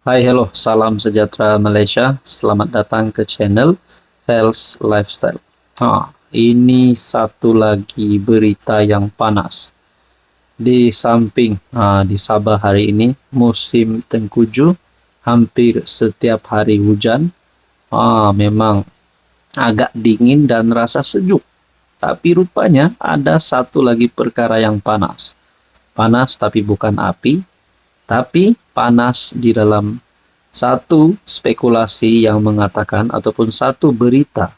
Hai, hello, salam sejahtera Malaysia. Selamat datang ke channel Fels Lifestyle. Ini satu lagi berita yang panas. Di samping di Sabah hari ini musim tengkujuh, hampir setiap hari hujan. Memang agak dingin dan rasa sejuk. Tapi rupanya ada satu lagi perkara yang panas. Panas tapi bukan api, tapi panas di dalam satu spekulasi yang mengatakan ataupun satu berita.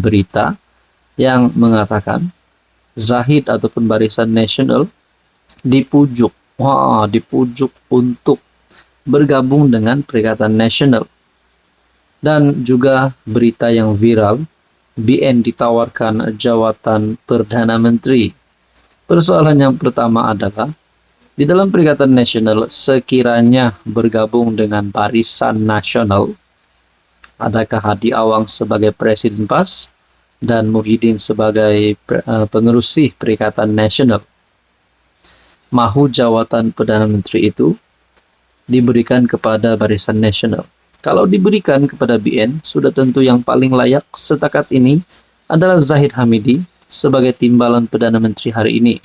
Berita yang mengatakan Zahid ataupun Barisan Nasional dipujuk. Dipujuk untuk bergabung dengan Perikatan Nasional. Dan juga berita yang viral, BN ditawarkan jawatan Perdana Menteri. Persoalan yang pertama adalah, di dalam Perikatan Nasional sekiranya bergabung dengan Barisan Nasional, adakah Hadi Awang sebagai Presiden PAS dan Muhyiddin sebagai pengerusi Perikatan Nasional? Mahu jawatan Perdana Menteri itu diberikan kepada Barisan Nasional. Kalau diberikan kepada BN, sudah tentu yang paling layak setakat ini adalah Zahid Hamidi sebagai timbalan Perdana Menteri hari ini.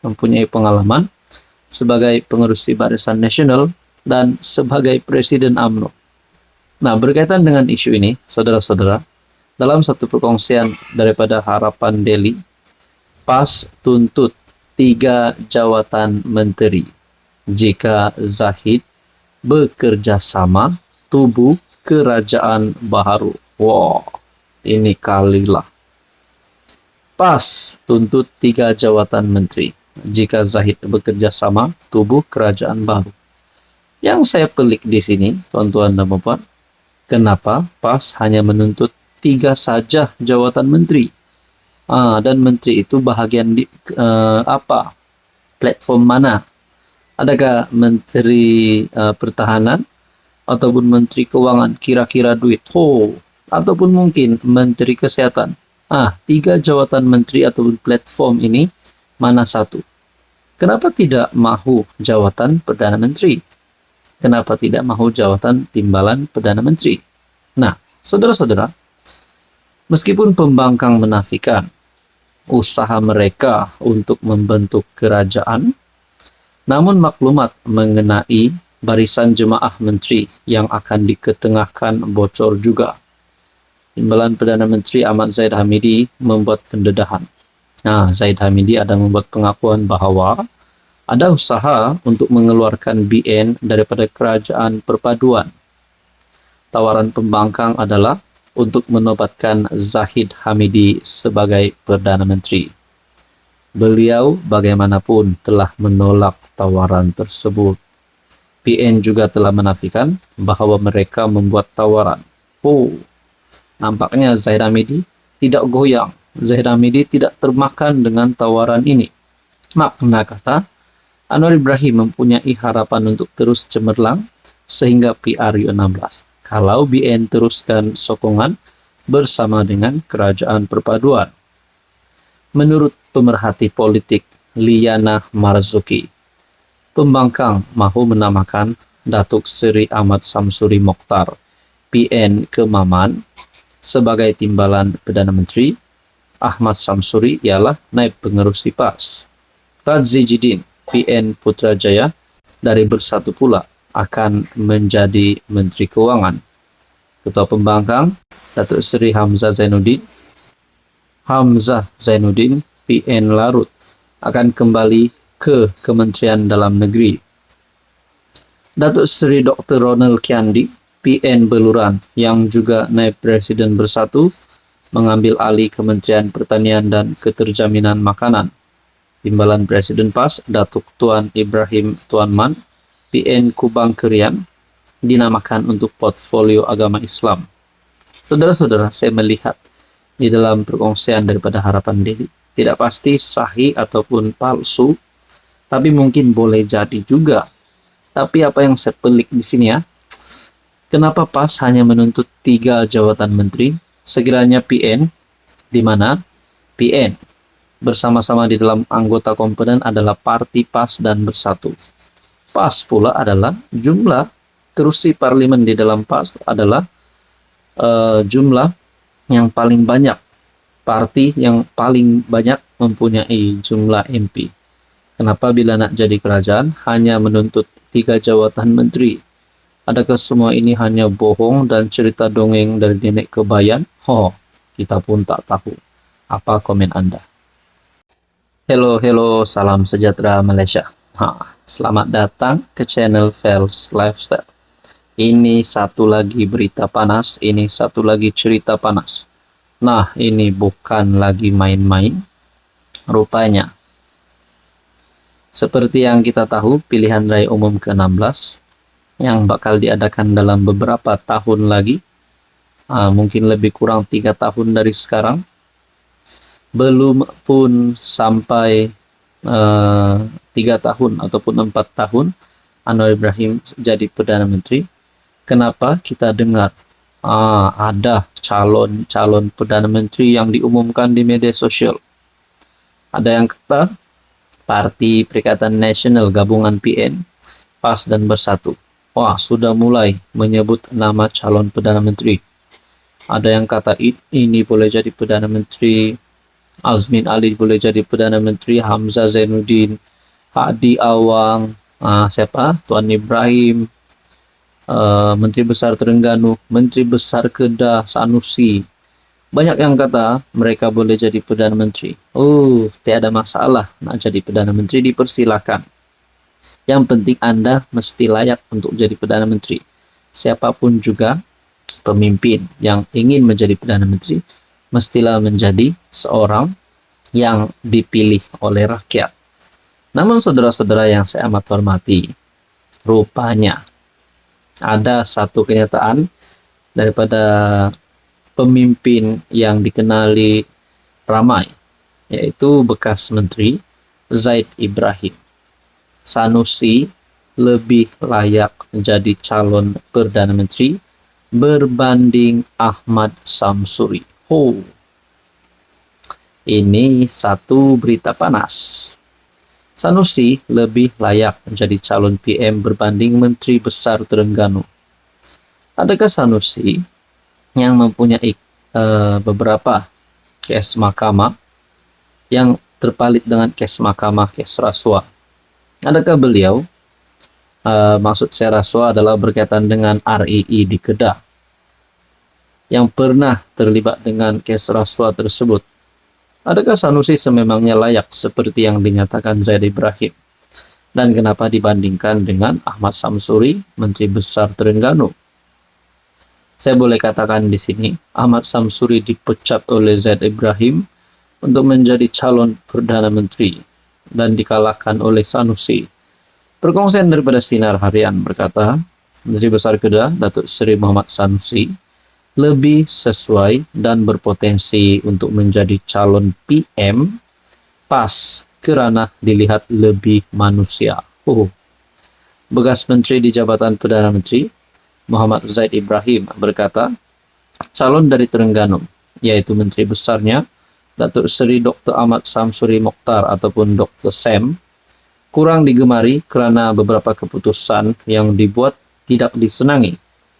Mempunyai pengalaman sebagai pengerusi Barisan Nasional dan sebagai Presiden UMNO. Berkaitan dengan isu ini, saudara-saudara, dalam satu perkongsian daripada Harapan Daily, PAS tuntut 3 jawatan menteri jika Zahid bekerja sama tubuh kerajaan baharu. Ini kalilah. PAS tuntut 3 jawatan menteri jika Zahid bekerja sama tubuh kerajaan baru. Yang saya pelik di sini, tuan-tuan dan puan, kenapa PAS hanya menuntut 3 saja jawatan menteri? Dan menteri itu bahagian di apa? Platform mana? Adakah menteri pertahanan ataupun menteri keuangan, kira-kira duit? Ataupun mungkin menteri kesehatan? 3 jawatan menteri ataupun platform ini mana satu? Kenapa tidak mahu jawatan Perdana Menteri? Kenapa tidak mahu jawatan timbalan Perdana Menteri? Saudara-saudara, meskipun pembangkang menafikan usaha mereka untuk membentuk kerajaan, namun maklumat mengenai barisan jemaah menteri yang akan diketengahkan bocor juga. Timbalan Perdana Menteri Ahmad Zahid Hamidi membuat pendedahan. Zahid Hamidi ada membuat pengakuan bahwa ada usaha untuk mengeluarkan BN daripada kerajaan perpaduan. Tawaran pembangkang adalah untuk menobatkan Zahid Hamidi sebagai Perdana Menteri. Beliau bagaimanapun telah menolak tawaran tersebut. BN juga telah menafikan bahwa mereka membuat tawaran. Nampaknya Zahid Hamidi tidak goyang. Zahid Hamidi tidak termakan dengan tawaran ini. Makna kata, Anwar Ibrahim mempunyai harapan untuk terus cemerlang sehingga PRU16. Kalau BN teruskan sokongan bersama dengan kerajaan perpaduan. Menurut pemerhati politik Liana Marzuki, pembangkang mahu menamakan Datuk Seri Ahmad Samsuri Mokhtar, PN Kemaman, sebagai timbalan Perdana Menteri. Ahmad Samsuri ialah naib pengerusi PAS. Radzi Jidin, PN Putrajaya dari Bersatu pula akan menjadi Menteri Keuangan. Ketua pembangkang Datuk Seri Hamzah Zainuddin, PN Larut, akan kembali ke Kementerian Dalam Negeri. Datuk Seri Dr. Ronald Kiandi, PN Beluran, yang juga naib Presiden Bersatu, mengambil alih Kementerian Pertanian dan Keterjaminan Makanan. Timbalan Presiden PAS, Datuk Tuan Ibrahim Tuanman, PN Kubang Kerian, dinamakan untuk portfolio agama Islam. Saudara-saudara, saya melihat di dalam perkongsian daripada Harapan Daily, tidak pasti sahih ataupun palsu, tapi mungkin boleh jadi juga. Tapi apa yang saya pelik di sini kenapa PAS hanya menuntut 3 jawatan menteri? Sekiranya PN, di mana PN bersama-sama di dalam anggota komponen adalah Parti PAS dan Bersatu. PAS pula adalah jumlah kursi parlemen di dalam PAS adalah jumlah yang paling banyak, parti yang paling banyak mempunyai jumlah MP. Kenapa bila nak jadi kerajaan hanya menuntut 3 jawatan menteri? Adakah semua ini hanya bohong dan cerita dongeng dari nenek ke bayan? Kita pun tak tahu. Apa komen Anda? Hello, salam sejahtera Malaysia. Selamat datang ke channel Fels Lifestyle. Ini satu lagi berita panas, ini satu lagi cerita panas. Nah, ini bukan lagi main-main. Rupanya, seperti yang kita tahu, pilihan raya umum ke-16 yang bakal diadakan dalam beberapa tahun lagi, mungkin lebih kurang 3 tahun dari sekarang, belum pun sampai 3 tahun ataupun 4 tahun Anwar Ibrahim jadi Perdana Menteri. Kenapa kita dengar ada calon Perdana Menteri yang diumumkan di media sosial? Ada yang kata Parti Perikatan Nasional Gabungan PN, PAS dan Bersatu, sudah mulai menyebut nama calon Perdana Menteri. Ada yang kata ini boleh jadi Perdana Menteri, Azmin Ali boleh jadi Perdana Menteri, Hamzah Zainuddin, Hadi Awang, Tuan Ibrahim, Menteri Besar Terengganu, Menteri Besar Kedah, Sanusi. Banyak yang kata mereka boleh jadi Perdana Menteri. Tiada masalah nak jadi Perdana Menteri, dipersilakan. Yang penting Anda mesti layak untuk jadi Perdana Menteri. Siapapun juga pemimpin yang ingin menjadi Perdana Menteri, mestilah menjadi seorang yang dipilih oleh rakyat. Namun saudara-saudara yang saya amat hormati, rupanya ada satu kenyataan daripada pemimpin yang dikenali ramai, yaitu bekas Menteri Zaid Ibrahim. Sanusi lebih layak menjadi calon Perdana Menteri berbanding Ahmad Samsuri. Ini satu berita panas. Sanusi lebih layak menjadi calon PM berbanding Menteri Besar Terengganu. Adakah Sanusi yang mempunyai beberapa kes mahkamah yang terpalit dengan kes mahkamah, kes rasuah? Adakah beliau, maksud saya rasuah adalah berkaitan dengan RII di Kedah, yang pernah terlibat dengan kes rasuah tersebut? Adakah Sanusi sememangnya layak seperti yang dinyatakan Zaid Ibrahim? Dan kenapa dibandingkan dengan Ahmad Samsuri, Menteri Besar Terengganu? Saya boleh katakan di sini, Ahmad Samsuri dipecat oleh Zaid Ibrahim untuk menjadi calon Perdana Menteri dan dikalahkan oleh Sanusi. Perkongsian daripada Sinar Harian berkata, Menteri Besar Kedah, Datuk Seri Muhammad Sanusi, lebih sesuai dan berpotensi untuk menjadi calon PM PAS kerana dilihat lebih manusia. Bekas Menteri di Jabatan Perdana Menteri Muhammad Zaid Ibrahim berkata, calon dari Terengganu, yaitu Menteri Besarnya Datuk Seri Dr. Ahmad Samsuri Mokhtar ataupun Dr. Sam, kurang digemari kerana beberapa keputusan yang dibuat tidak disenangi,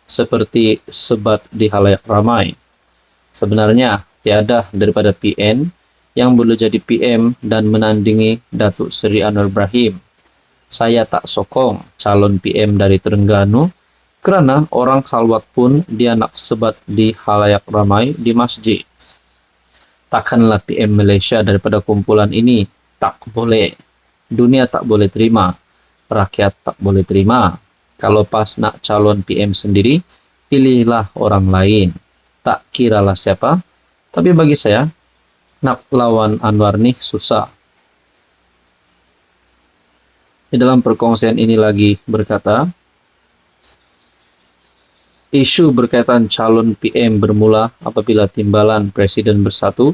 seperti sebat di halayak ramai. Sebenarnya tiada daripada PN yang boleh jadi PM dan menandingi Datuk Seri Anwar Ibrahim. Saya tak sokong calon PM dari Terengganu kerana orang Salwat pun dia nak sebat di halayak ramai di masjid. Takkanlah PM Malaysia daripada kumpulan ini? Tak boleh. Dunia tak boleh terima. Rakyat tak boleh terima. Kalau PAS nak calon PM sendiri, pilihlah orang lain. Tak kiralah siapa. Tapi bagi saya, nak lawan Anwar nih susah. Di dalam perkongsian ini lagi berkata, isu berkaitan calon PM bermula apabila Timbalan Presiden Bersatu,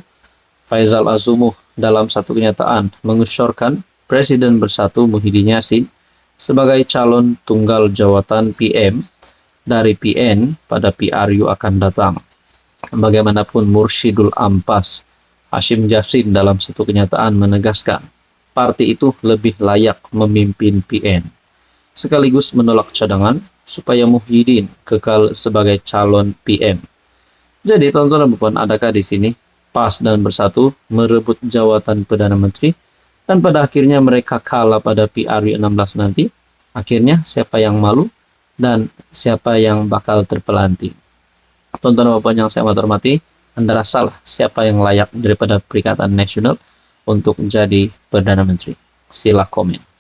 Faizal Azumuh, dalam satu kenyataan mengesyorkan Presiden Bersatu Muhyiddin Yassin sebagai calon tunggal jawatan PM dari PN pada PRU akan datang. Bagaimanapun Mursyidul Ampas Hashim Jassin dalam satu kenyataan menegaskan parti itu lebih layak memimpin PN. sekaligus menolak cadangan supaya Muhyiddin kekal sebagai calon PM. Jadi tonton dan adakah di sini PAS dan Bersatu merebut jawatan Perdana Menteri dan pada akhirnya mereka kalah pada PRU 16 nanti? Akhirnya siapa yang malu dan siapa yang bakal terpelanting? Tonton Bapak yang saya hormati, Anda rasalah siapa yang layak daripada Perikatan Nasional untuk menjadi Perdana Menteri? Sila komen.